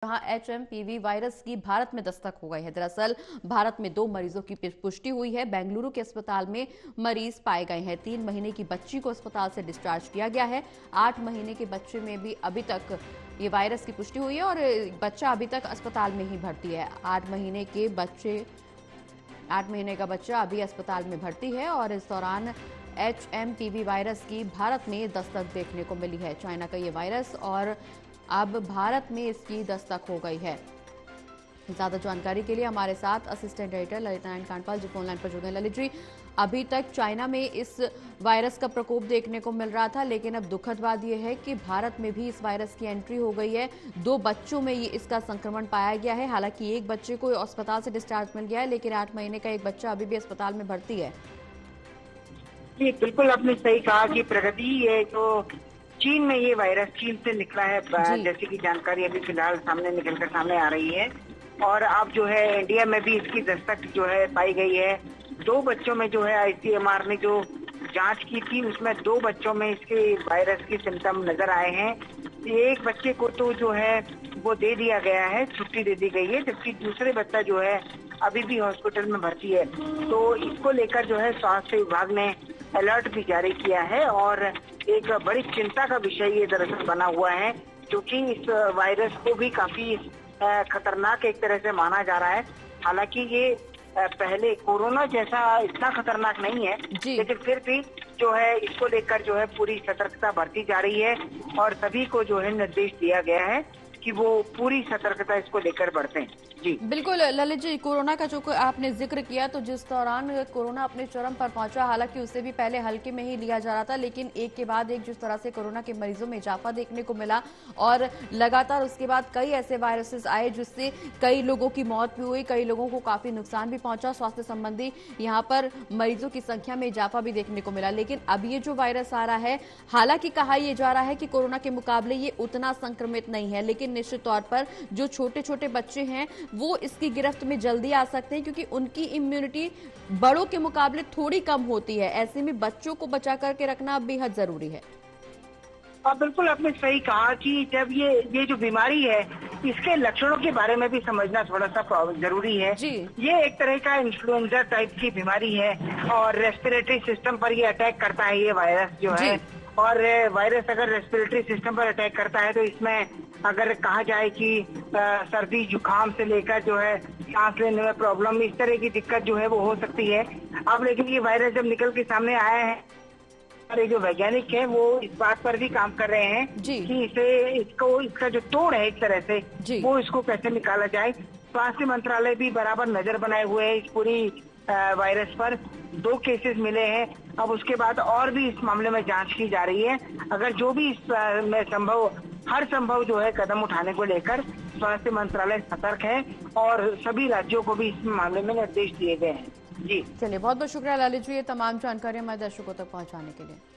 जहां HMPV virus की भारत में दस्तक हो गई है। दरअसल भारत में 2 मरीजों की पुष्टि हुई है। बेंगलुरु के अस्पताल में मरीज पाए गए हैं। 3 महीने की बच्ची को अस्पताल से डिस्चार्ज किया गया है। 8 महीने के बच्चे में भी अभी तक ये वायरस की पुष्टि हुई है और बच्चा अभी तक अस्पताल में ही भर्ती है। 8 महीने का बच्चा अभी अस्पताल में भर्ती है और इस दौरान HMPV वायरस की भारत में दस्तक देखने को मिली है। चाइना का ये वायरस और अब भारत में इसकी दस्तक हो गई है। ज्यादा जानकारी के लिए हमारे साथ असिस्टेंट एडिटर ललित नारायण कांडपाल जी फोन लाइन पर जुड़े हैं। ललित जी, अभी तक चाइना में इस वायरस का प्रकोप देखने को मिल रहा था, लेकिन अब दुखद बात यह है कि भारत में भी इस वायरस की एंट्री हो गई है। 2 बच्चों में ये इसका संक्रमण पाया गया है। हालांकि एक बच्चे को अस्पताल से डिस्चार्ज मिल गया है, लेकिन 8 महीने का एक बच्चा अभी भी अस्पताल में भर्ती है। जी बिल्कुल, आपने सही कहा कि प्रगति है जो चीन में ये वायरस चीन से निकला है, जैसे कि जानकारी अभी फिलहाल सामने आ रही है। और अब जो है इंडिया में भी इसकी दस्तक जो है पाई गई है। 2 बच्चों में जो है ICMR ने जो जांच की थी उसमें 2 बच्चों में इसके वायरस की सिम्टम नजर आए हैं। एक बच्चे को तो जो है वो दे दिया गया है, छुट्टी दे दी गई है, जबकि दूसरे बच्चा जो है अभी भी हॉस्पिटल में भर्ती है। तो इसको लेकर जो है स्वास्थ्य विभाग ने अलर्ट भी जारी किया है और एक बड़ी चिंता का विषय ये दरअसल बना हुआ है, क्योंकि इस वायरस को भी काफी खतरनाक एक तरह से माना जा रहा है। हालांकि ये पहले कोरोना जैसा इतना खतरनाक नहीं है, लेकिन फिर भी जो है इसको लेकर जो है पूरी सतर्कता बरती जा रही है और सभी को जो है निर्देश दिया गया है कि वो पूरी सतर्कता इसको लेकर बढ़ते हैं। जी बिल्कुल ललित जी, कोरोना का जो आपने जिक्र किया, तो जिस दौरान कोरोना अपने चरम पर पहुंचा, हालांकि उससे भी पहले हल्के में ही लिया जा रहा था, लेकिन एक के बाद एक जिस तरह से कोरोना के मरीजों में इजाफा देखने को मिला और लगातार उसके बाद कई ऐसे वायरसेस आए जिससे कई लोगों की मौत भी हुई, कई लोगों को काफी नुकसान भी पहुंचा स्वास्थ्य संबंधी। यहाँ पर मरीजों की संख्या में इजाफा भी देखने को मिला, लेकिन अब ये जो वायरस आ रहा है, हालांकि कहा यह जा रहा है कि कोरोना के मुकाबले ये उतना संक्रमित नहीं है, लेकिन निश्चित तौर पर जो छोटे छोटे बच्चे हैं वो इसकी गिरफ्त में जल्दी आ सकते हैं, क्योंकि उनकी इम्यूनिटी बड़ों के मुकाबले थोड़ी कम होती है। ऐसे में बच्चों को बचा करके रखना बेहद जरूरी है। बिल्कुल, आपने सही कहा कि जब ये जो बीमारी है इसके लक्षणों के बारे में भी समझना थोड़ा सा जरूरी है। ये एक तरह का इन्फ्लुएंजा टाइप की बीमारी है और रेस्पिरेटरी सिस्टम पर ये अटैक करता है ये वायरस जो है। और वायरस अगर रेस्पिरेटरी सिस्टम पर अटैक करता है तो इसमें अगर कहा जाए कि सर्दी जुकाम से लेकर जो है सांस लेने में प्रॉब्लम, इस तरह की दिक्कत जो है वो हो सकती है। अब लेकिन ये वायरस जब निकल के सामने आया है, और जो वैज्ञानिक है वो इस बात पर भी काम कर रहे हैं कि इसका जो तोड़ है एक तरह से वो इसको कैसे निकाला जाए। स्वास्थ्य मंत्रालय भी बराबर नजर बनाए हुए है इस पूरी वायरस पर। 2 केसेस मिले हैं, अब उसके बाद और भी इस मामले में जांच की जा रही है। अगर जो भी इसमें हर संभव जो है कदम उठाने को लेकर स्वास्थ्य मंत्रालय सतर्क है और सभी राज्यों को भी इस मामले में निर्देश दिए गए हैं। जी चलिए, बहुत बहुत शुक्रिया ललित जी, ये तमाम जानकारी हमारे दर्शकों तक पहुंचाने के लिए।